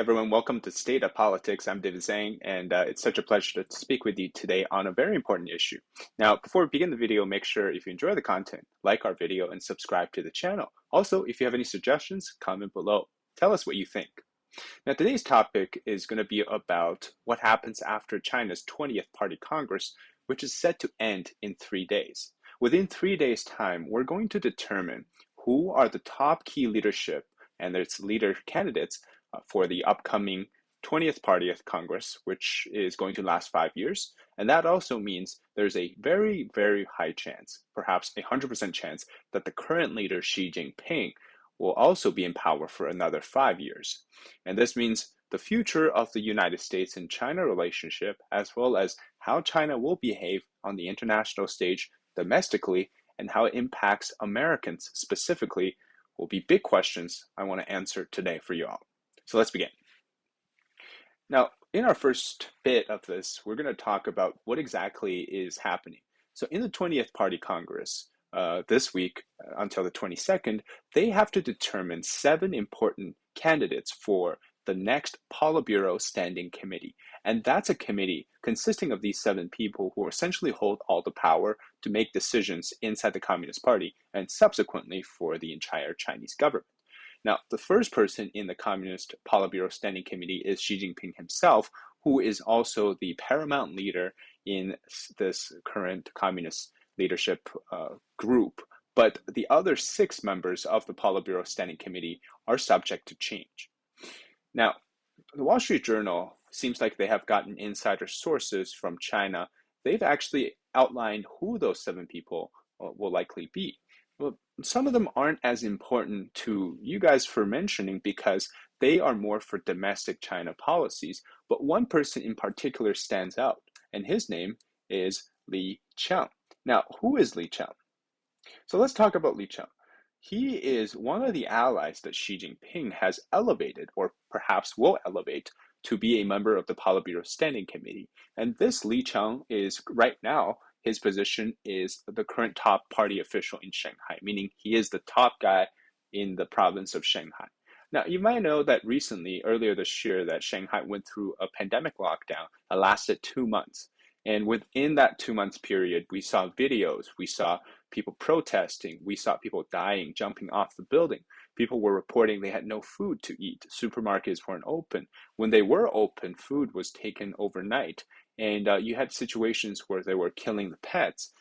everyone, welcome to State of Politics. I'm David Zhang, and it's such a pleasure to speak with you today on a very important issue. Now, before we begin the video, make sure if you enjoy the content, like our video and subscribe to the channel. Also, if you have any suggestions, comment below. Tell us what you think. Now, today's topic is going to be about what happens after China's 20th Party Congress, which is set to end in 3 days. Within 3 days' time, we're going to determine who are the top key leadership and its leader candidates for the upcoming 20th Party Congress, which is going to last 5 years. And that also means there's a very, very high chance, perhaps 100% chance, that the current leader, Xi Jinping, will also be in power for another 5 years. And this means the future of the United States and China relationship, as well as how China will behave on the international stage domestically and how it impacts Americans specifically, will be big questions I want to answer today for you all. So let's begin. Now, in our first bit of this, we're going to talk about what exactly is happening. So in the 20th Party Congress, this week until the 22nd, they have to determine 7 important candidates for the next Politburo Standing Committee. And that's a committee consisting of these 7 people who essentially hold all the power to make decisions inside the Communist Party and subsequently for the entire Chinese government. Now, the first person in the Communist Politburo Standing Committee is Xi Jinping himself, who is also the paramount leader in this current communist leadership group. But the other 6 members of the Politburo Standing Committee are subject to change. Now, the Wall Street Journal seems like they have gotten insider sources from China. They've actually outlined who those 7 people will likely be. Well, some of them aren't as important to you guys for mentioning because they are more for domestic China policies. But one person in particular stands out, and his name is Li Qiang. Now, who is Li Qiang? So let's talk about Li Qiang. He is one of the allies that Xi Jinping has elevated, or perhaps will elevate, to be a member of the Politburo Standing Committee. And this Li Qiang is, right now, his position is the current top party official in Shanghai, meaning he is the top guy in the province of Shanghai. Now, you might know that recently, earlier this year, that Shanghai went through a pandemic lockdown that lasted 2 months. And within that 2 months period, we saw videos, we saw people protesting, we saw people dying, jumping off the building. People were reporting they had no food to eat. Supermarkets weren't open. When they were open, food was taken overnight. And you had situations where they were killing the pets.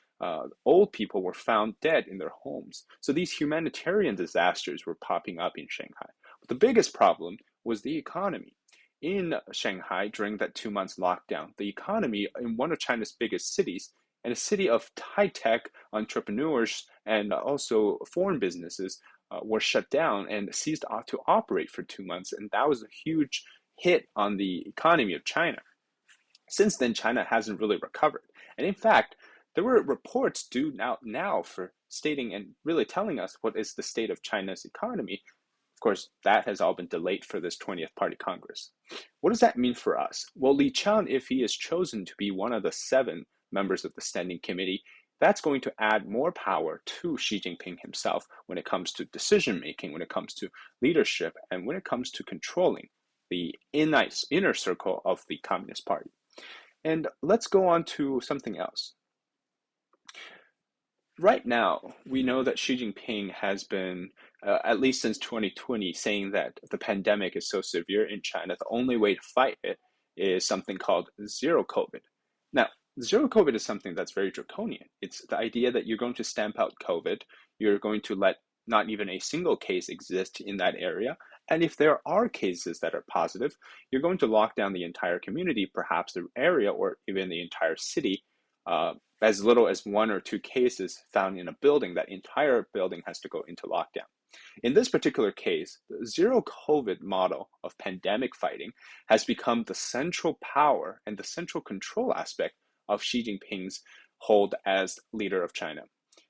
Old people were found dead in their homes. So these humanitarian disasters were popping up in Shanghai. But the biggest problem was the economy. In Shanghai, during that 2 months lockdown, the economy in one of China's biggest cities, and a city of high-tech entrepreneurs and also foreign businesses, were shut down and ceased to operate for 2 months. And that was a huge hit on the economy of China. Since then, China hasn't really recovered. And in fact, there were reports due now for stating and really telling us what is the state of China's economy. Of course, that has all been delayed for this 20th Party Congress. What does that mean for us? Well, Li Qiang, if he is chosen to be one of the 7 members of the Standing Committee, that's going to add more power to Xi Jinping himself when it comes to decision-making, when it comes to leadership, and when it comes to controlling the inner circle of the Communist Party. And let's go on to something else. Right now, we know that Xi Jinping has been, at least since 2020, saying that the pandemic is so severe in China, the only way to fight it is something called zero COVID. Now, zero COVID is something that's very draconian. It's the idea that you're going to stamp out COVID, you're going to let not even a single case exist in that area, and if there are cases that are positive, you're going to lock down the entire community, perhaps the area or even the entire city. As little as 1 or 2 cases found in a building, that entire building has to go into lockdown. In this particular case, the zero COVID model of pandemic fighting has become the central power and the central control aspect of Xi Jinping's hold as leader of China.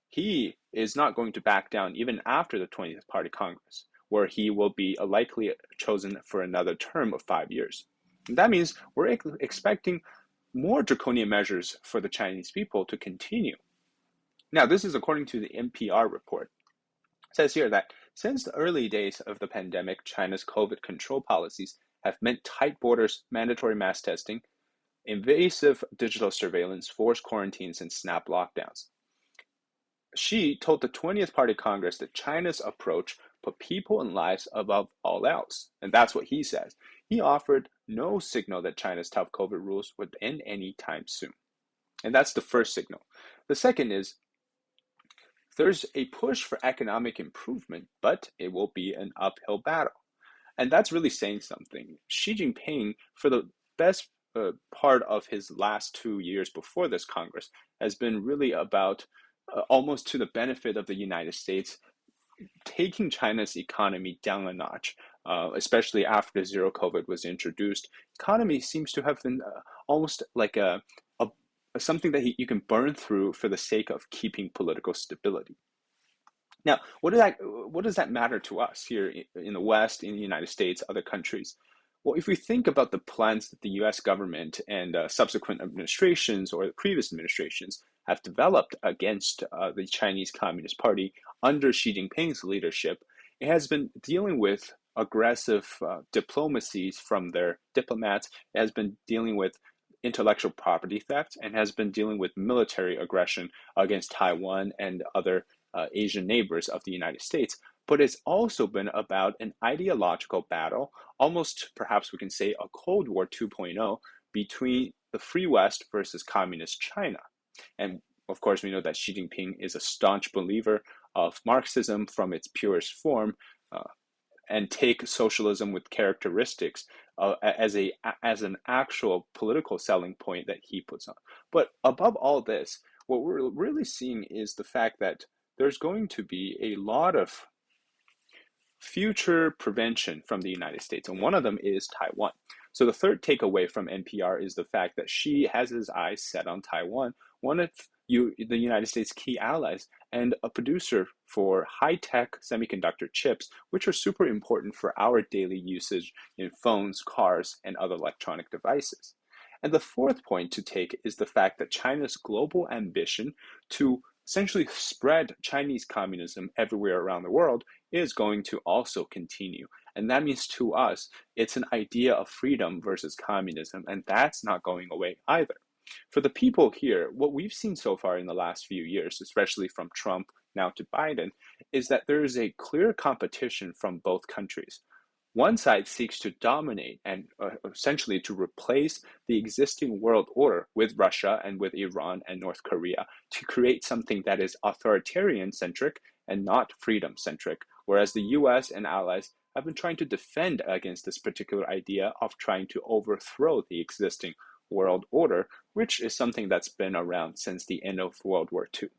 He is not going to back down even after the 20th Party Congress, where he will be likely chosen for another term of 5 years. And that means we're expecting more draconian measures for the Chinese people to continue. Now, this is according to the NPR report. It says here that since the early days of the pandemic, China's COVID control policies have meant tight borders, mandatory mass testing, invasive digital surveillance, forced quarantines, and snap lockdowns. Xi told the 20th Party Congress that China's approach put people and lives above all else. And that's what he says. He offered no signal that China's tough COVID rules would end any time soon. And that's the first signal. The second is there's a push for economic improvement, but it will be an uphill battle. And that's really saying something. Xi Jinping, for the best part of his last 2 years before this Congress, has been really about almost to the benefit of the United States, taking China's economy down a notch, especially after zero COVID was introduced. Economy seems to have been almost like something that you can burn through for the sake of keeping political stability. Now, what does that matter to us here in the West, in the United States, other countries? Well, if we think about the plans that the US government and subsequent administrations or the previous administrations have developed against the Chinese Communist Party under Xi Jinping's leadership, it has been dealing with aggressive diplomacies from their diplomats. It has been dealing with intellectual property theft and has been dealing with military aggression against Taiwan and other Asian neighbors of the United States. But it's also been about an ideological battle, almost perhaps we can say a Cold War 2.0 between the Free West versus Communist China. And of course, we know that Xi Jinping is a staunch believer of Marxism from its purest form, and take socialism with characteristics as an actual political selling point that he puts on. But above all this, what we're really seeing is the fact that there's going to be a lot of future prevention from the United States, and one of them is Taiwan. So the third takeaway from NPR is the fact that Xi has his eyes set on Taiwan, one of the United States' key allies, and a producer for high-tech semiconductor chips, which are super important for our daily usage in phones, cars, and other electronic devices. And the fourth point to take is the fact that China's global ambition to essentially spread Chinese communism everywhere around the world is going to also continue. And that means to us, it's an idea of freedom versus communism, and that's not going away either. For the people here, what we've seen so far in the last few years, especially from Trump now to Biden, is that there is a clear competition from both countries. One side seeks to dominate and essentially to replace the existing world order with Russia and with Iran and North Korea to create something that is authoritarian-centric and not freedom-centric, whereas the US and allies have been trying to defend against this particular idea of trying to overthrow the existing world order, which is something that's been around since the end of World War II.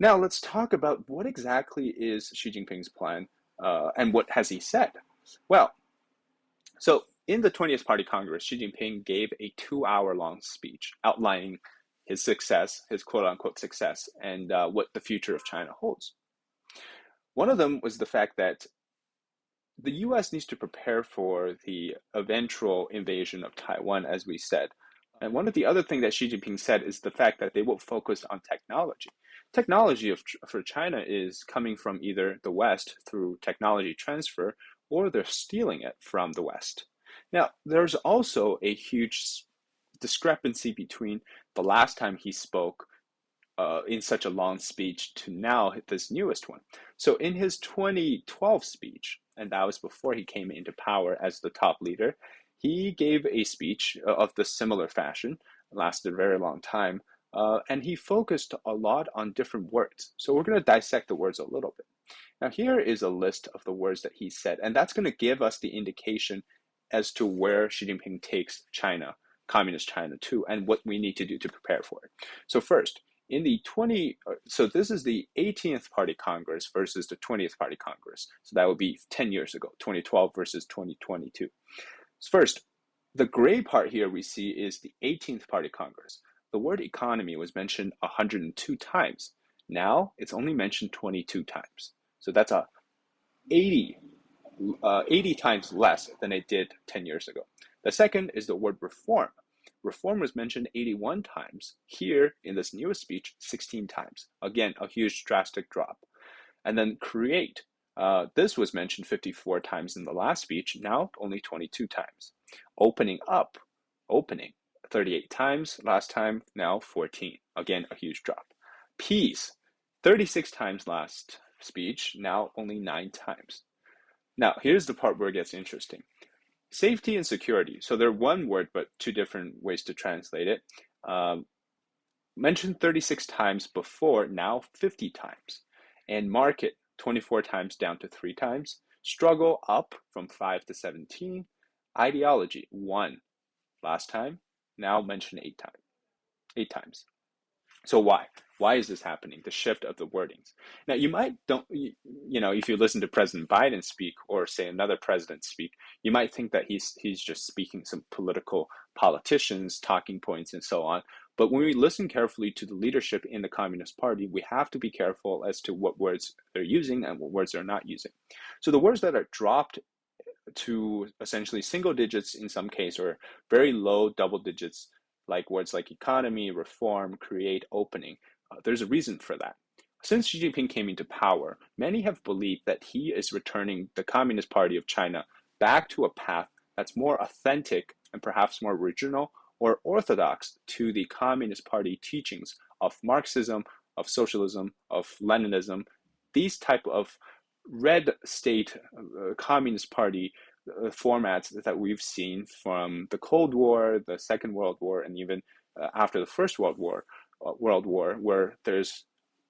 Now, let's talk about what exactly is Xi Jinping's plan and what has he said? Well, so in the 20th Party Congress, Xi Jinping gave a 2-hour-long speech outlining his success, his quote-unquote success, and what the future of China holds. One of them was the fact that the US needs to prepare for the eventual invasion of Taiwan, as we said. And one of the other things that Xi Jinping said is the fact that they will focus on technology. Technology for China is coming from either the West through technology transfer, or they're stealing it from the West. Now, there's also a huge discrepancy between the last time he spoke in such a long speech to now this newest one. So in his 2012 speech, and that was before he came into power as the top leader, he gave a speech of the similar fashion, lasted a very long time, and he focused a lot on different words. So we're going to dissect the words a little bit. Now here is a list of the words that he said, and that's going to give us the indication as to where Xi Jinping takes China, communist China to, and what we need to do to prepare for it. So first, so this is the 18th Party Congress versus the 20th Party Congress. So that would be 10 years ago, 2012 versus 2022. First, the gray part here we see is the 18th Party Congress. The word economy was mentioned 102 times. Now it's only mentioned 22 times. So that's 80 times less than it did 10 years ago. The second is the word reform. Reform was mentioned 81 times. Here, in this newest speech, 16 times. Again, a huge drastic drop. And then create. This was mentioned 54 times in the last speech, now only 22 times. Opening up, opening, 38 times last time, now 14. Again, a huge drop. Peace, 36 times last speech, now only 9 times. Now, here's the part where it gets interesting. Safety and security. So they're one word, but two different ways to translate it. Mentioned 36 times before, now 50 times. And market, 24 times down to 3 times. Struggle up from 5 to 17. Ideology, 1 last time, now mentioned 8 times. 8 times. So why? Why is this happening? The shift of the wordings. Now, you might if you listen to President Biden speak or say another president speak, you might think that he's just speaking some politicians, talking points, and so on. But when we listen carefully to the leadership in the Communist Party, we have to be careful as to what words they're using and what words they're not using. So the words that are dropped to essentially single digits in some case, or very low double digits, like words like economy, reform, create, opening. There's a reason for that. Since Xi Jinping came into power, many have believed that he is returning the Communist Party of China back to a path that's more authentic and perhaps more original or orthodox to the Communist Party teachings of Marxism, of socialism, of Leninism, these type of red state Communist Party formats that we've seen from the Cold War, the Second World War, and even after the First World War, where there's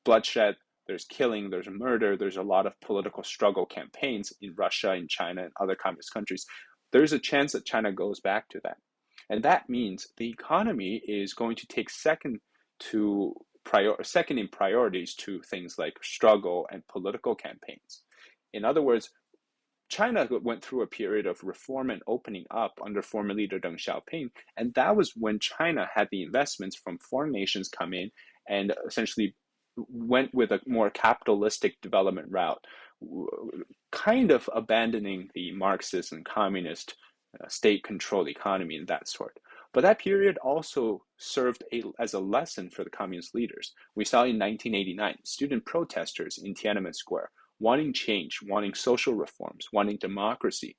bloodshed, there's killing, there's murder, there's a lot of political struggle campaigns in Russia, in China, and other communist countries. There's a chance that China goes back to that. And that means the economy is going to take second in priorities to things like struggle and political campaigns. In other words, China went through a period of reform and opening up under former leader Deng Xiaoping, and that was when China had the investments from foreign nations come in and essentially went with a more capitalistic development route, kind of abandoning the Marxist and communist state-controlled economy and that sort. But that period also served as a lesson for the communist leaders. We saw in 1989 student protesters in Tiananmen Square wanting change, wanting social reforms, wanting democracy.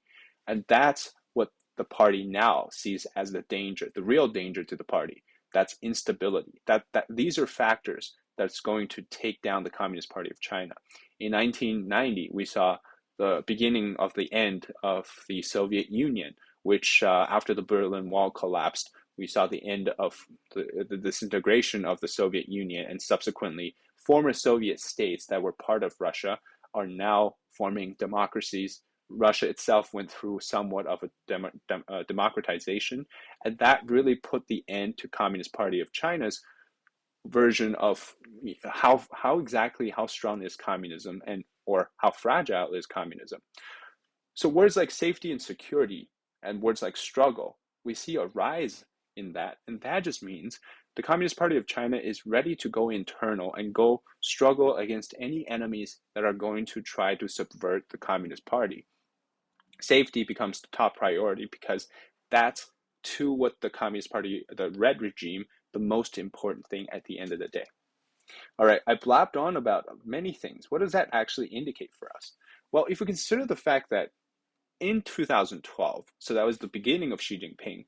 And that's what the party now sees as the danger, the real danger to the party. That's instability. These are factors that's going to take down the Communist Party of China. In 1990, we saw the beginning of the end of the Soviet Union, which after the Berlin Wall collapsed, we saw the end of the disintegration of the Soviet Union, and subsequently former Soviet states that were part of Russia are now forming democracies. Russia itself went through somewhat of a democratization, and that really put the end to Communist Party of China's version of how strong is communism and or how fragile is communism. So words like safety and security and words like struggle, we see a rise in that, and that just means the Communist Party of China is ready to go internal and go struggle against any enemies that are going to try to subvert the Communist Party. Safety becomes the top priority because that's to what the Communist Party, the Red regime, the most important thing at the end of the day. All right, I blabbed on about many things. What does that actually indicate for us? Well, if we consider the fact that in 2012, so that was the beginning of Xi Jinping,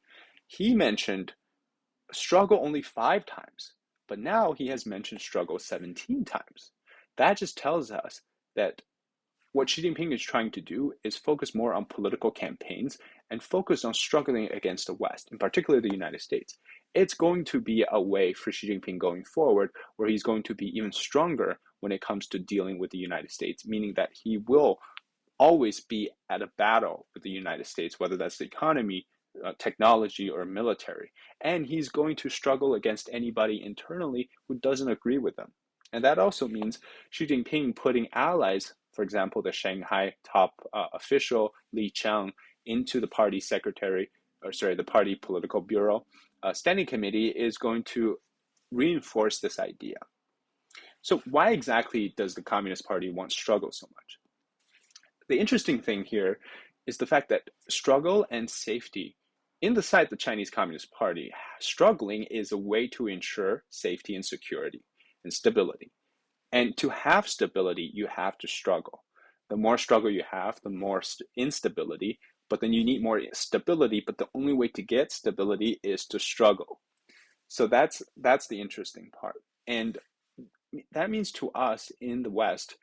he mentioned struggle only 5 times, but now he has mentioned struggle 17 times. That just tells us that what Xi Jinping is trying to do is focus more on political campaigns and focus on struggling against the West, in particular the United States. It's going to be a way for Xi Jinping going forward where he's going to be even stronger when it comes to dealing with the United States, meaning that he will always be at a battle with the United States, whether that's the economy, technology, or military. And he's going to struggle against anybody internally who doesn't agree with them. And that also means Xi Jinping putting allies, for example, the Shanghai top official, Li Qiang, into the party the party political bureau standing committee is going to reinforce this idea. So why exactly does the Communist Party want struggle so much? The interesting thing here is the fact that struggle and safety inside the Chinese Communist Party, struggling is a way to ensure safety and security and stability. And to have stability, you have to struggle. The more struggle you have, the more instability, but then you need more stability, but the only way to get stability is to struggle. So that's the interesting part. And that means to us in the West,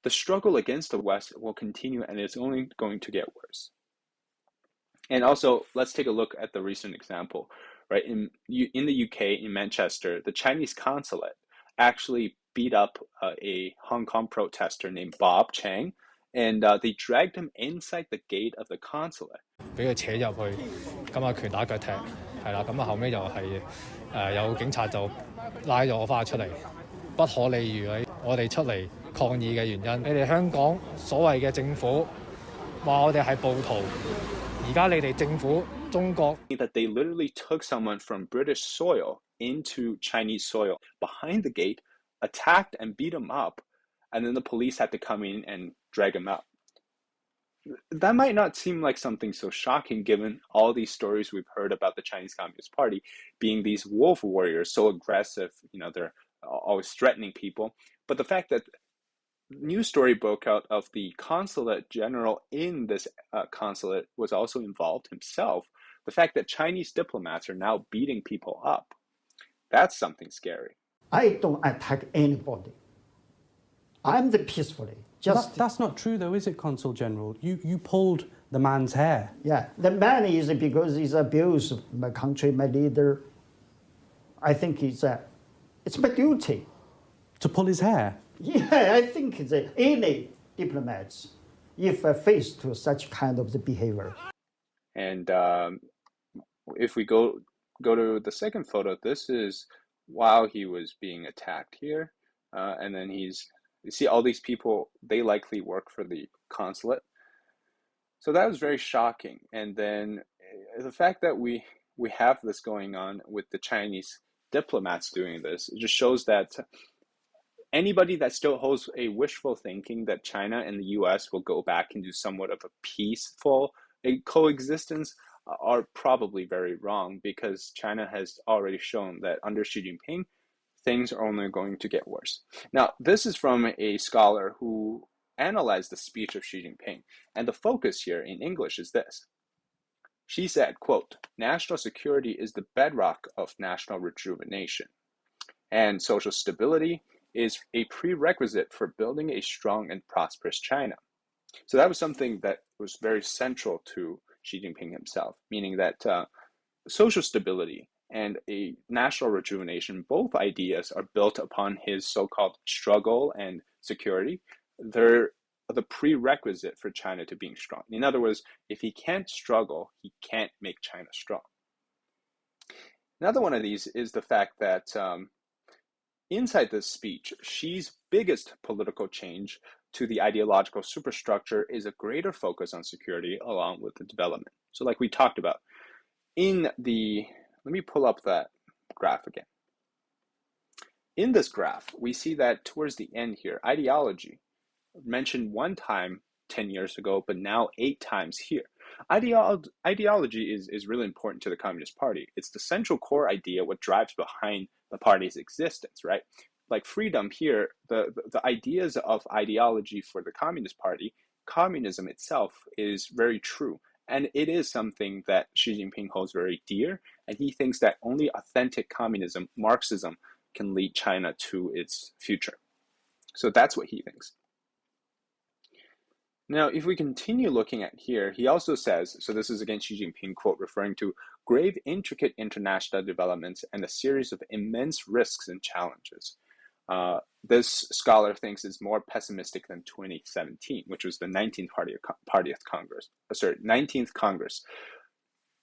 the struggle against the West will continue and it's only going to get worse. And also, let's take a look at the recent example, right? In the UK, in Manchester, the Chinese Consulate actually beat up a Hong Kong protester named Bob Chang, and they dragged him inside the gate of the consulate. 俾佢扯入去，咁啊拳打腳踢，係啦，咁啊後尾就係有警察就拉咗我翻出嚟，不可理喻啊！我哋出嚟抗議嘅原因，你哋香港所謂嘅政府話我哋係暴徒，而家你哋政府中國 that they literally took someone from British soil into Chinese soil behind the gate, attacked and beat him up, and then the police had to come in and drag him out. That might not seem like something so shocking given all these stories we've heard about the Chinese Communist Party being these wolf warriors, so aggressive, they're always threatening people. But the fact that news story broke out of the Consulate General in this consulate was also involved himself, the fact that Chinese diplomats are now beating people up, that's something scary. I don't attack anybody. I'm the peacefully. That's not true, though, is it, Consul General? You pulled the man's hair. Yeah, the man is because he's abused my country, my leader. I think it's my duty. To pull his hair? Yeah, I think any diplomats, if faced to such kind of the behavior. And if we go to the second photo, this is while he was being attacked here, and then you see all these people, they likely work for the consulate. So that was very shocking. And then the fact that we have this going on with the Chinese diplomats doing this, it just shows that anybody that still holds a wishful thinking that China and the US will go back into somewhat of a peaceful coexistence are probably very wrong, because China has already shown that under Xi Jinping, things are only going to get worse. Now, this is from a scholar who analyzed the speech of Xi Jinping, and the focus here in English is this. She said, quote, "National security is the bedrock of national rejuvenation, and social stability is a prerequisite for building a strong and prosperous China." So that was something that was very central to Xi Jinping himself, meaning that social stability and a national rejuvenation, both ideas are built upon his so-called struggle and security. They're the prerequisite for China to being strong. In other words, if he can't struggle, he can't make China strong. Another one of these is the fact that inside this speech, Xi's biggest political change to the ideological superstructure is a greater focus on security along with the development. So like we talked about, let me pull up that graph again. In this graph, we see that towards the end here, ideology mentioned one time 10 years ago, but now 8 times here. Ideology is really important to the Communist Party. It's the central core idea, what drives behind the party's existence, right? Like freedom here, the ideas of ideology for the Communist Party, communism itself is very true. And it is something that Xi Jinping holds very dear, and he thinks that only authentic communism, Marxism, can lead China to its future. So that's what he thinks. Now, if we continue looking at here, he also says, so this is again Xi Jinping quote referring to grave, intricate international developments and a series of immense risks and challenges. This scholar thinks is more pessimistic than 2017, which was the 19th Congress. 19th Congress.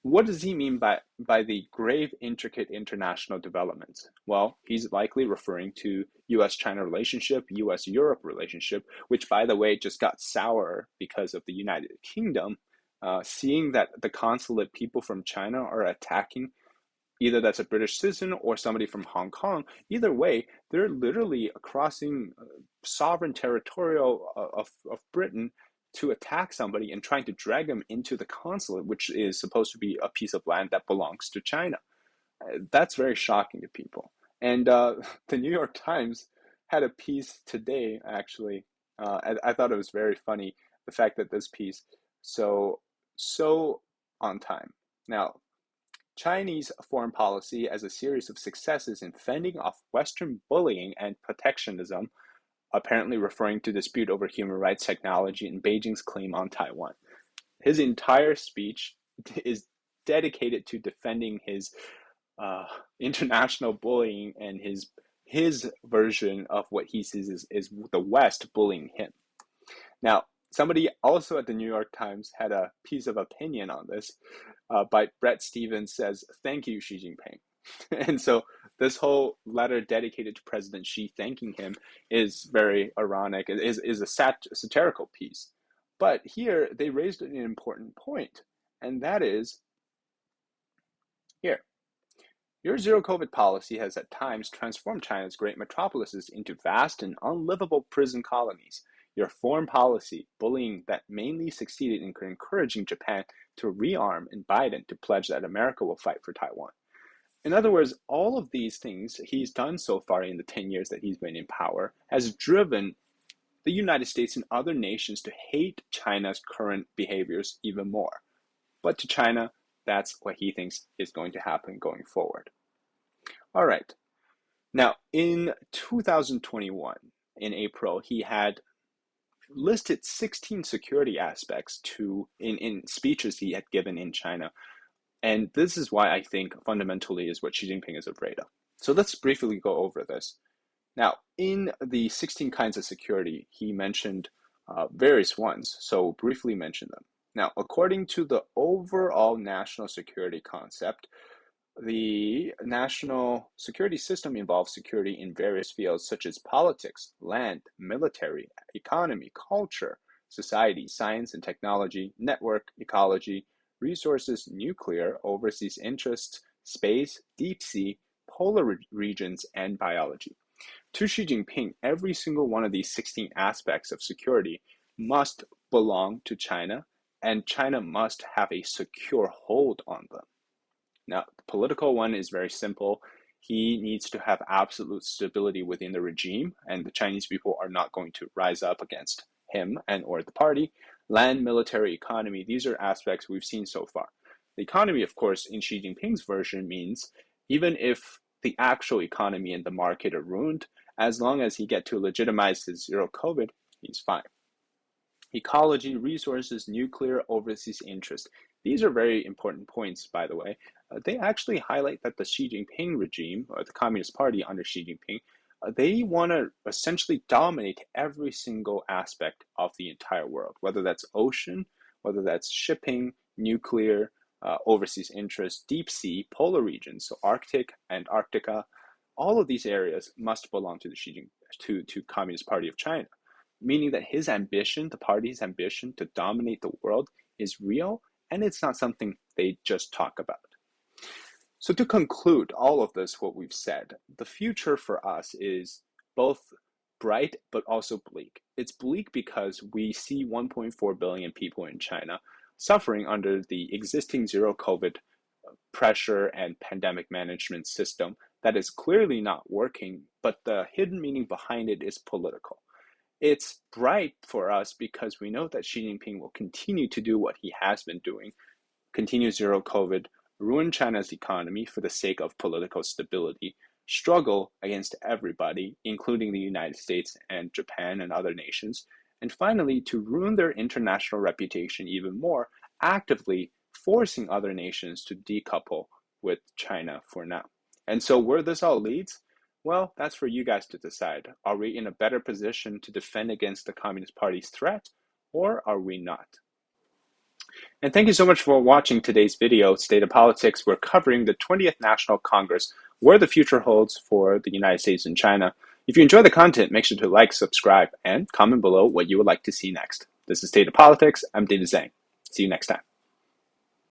What does he mean by the grave, intricate international developments? Well, he's likely referring to U.S.-China relationship, U.S.-Europe relationship, which, by the way, just got sour because of the United Kingdom, seeing that the consulate people from China are attacking either that's a British citizen or somebody from Hong Kong. Either way, they're literally crossing sovereign territorial of Britain to attack somebody and trying to drag them into the consulate, which is supposed to be a piece of land that belongs to China. That's very shocking to people. And the New York Times had a piece today, actually, I thought it was very funny, the fact that this piece so on time. Now, Chinese foreign policy as a series of successes in fending off Western bullying and protectionism, apparently referring to dispute over human rights technology and Beijing's claim on Taiwan. His entire speech is dedicated to defending his international bullying and his version of what he sees is the West bullying him. Now, somebody also at the New York Times had a piece of opinion on this by Brett Stevens says, "Thank you, Xi Jinping." And so this whole letter dedicated to President Xi thanking him is very ironic. It is a satirical piece. But here they raised an important point, and that is here. Your zero COVID policy has at times transformed China's great metropolises into vast and unlivable prison colonies. Your foreign policy, bullying that mainly succeeded in encouraging Japan to rearm and Biden to pledge that America will fight for Taiwan. In other words, all of these things he's done so far in the 10 years that he's been in power has driven the United States and other nations to hate China's current behaviors even more. But to China, that's what he thinks is going to happen going forward. All right. Now, in 2021, in April, he had listed 16 security aspects in speeches he had given in China. And this is why I think fundamentally is what Xi Jinping is afraid of. So let's briefly go over this. Now, in the 16 kinds of security, he mentioned various ones, so briefly mention them. Now, according to the overall national security concept, the national security system involves security in various fields such as politics, land, military, economy, culture, society, science and technology, network, ecology, resources, nuclear, overseas interests, space, deep sea, polar regions, and biology. To Xi Jinping, every single one of these 16 aspects of security must belong to China, and China must have a secure hold on them. Now, the political one is very simple. He needs to have absolute stability within the regime, and the Chinese people are not going to rise up against him and or the party. Land, military, economy, these are aspects we've seen so far. The economy, of course, in Xi Jinping's version means even if the actual economy and the market are ruined, as long as he gets to legitimize his zero COVID, he's fine. Ecology, resources, nuclear, overseas interest. These are very important points, by the way. They actually highlight that the Xi Jinping regime, or the Communist Party under Xi Jinping, they want to essentially dominate every single aspect of the entire world, whether that's ocean, whether that's shipping, nuclear, overseas interest, deep sea, polar regions, so Arctic, Antarctica. All of these areas must belong to the Communist Party of China, meaning that his ambition, the party's ambition to dominate the world is real, and it's not something they just talk about. So to conclude all of this, what we've said, the future for us is both bright but also bleak. It's bleak because we see 1.4 billion people in China suffering under the existing zero COVID pressure and pandemic management system that is clearly not working, but the hidden meaning behind it is political. It's bright for us because we know that Xi Jinping will continue to do what he has been doing, continue zero COVID, ruin China's economy for the sake of political stability, struggle against everybody, including the United States and Japan and other nations, and finally, to ruin their international reputation even more, actively forcing other nations to decouple with China for now. And so where this all leads, well, that's for you guys to decide. Are we in a better position to defend against the Communist Party's threat, or are we not? And thank you so much for watching today's video, State of Politics. We're covering the 20th National Congress, where the future holds for the United States and China. If you enjoy the content, make sure to like, subscribe, and comment below what you would like to see next. This is State of Politics. I'm David Zhang. See you next time.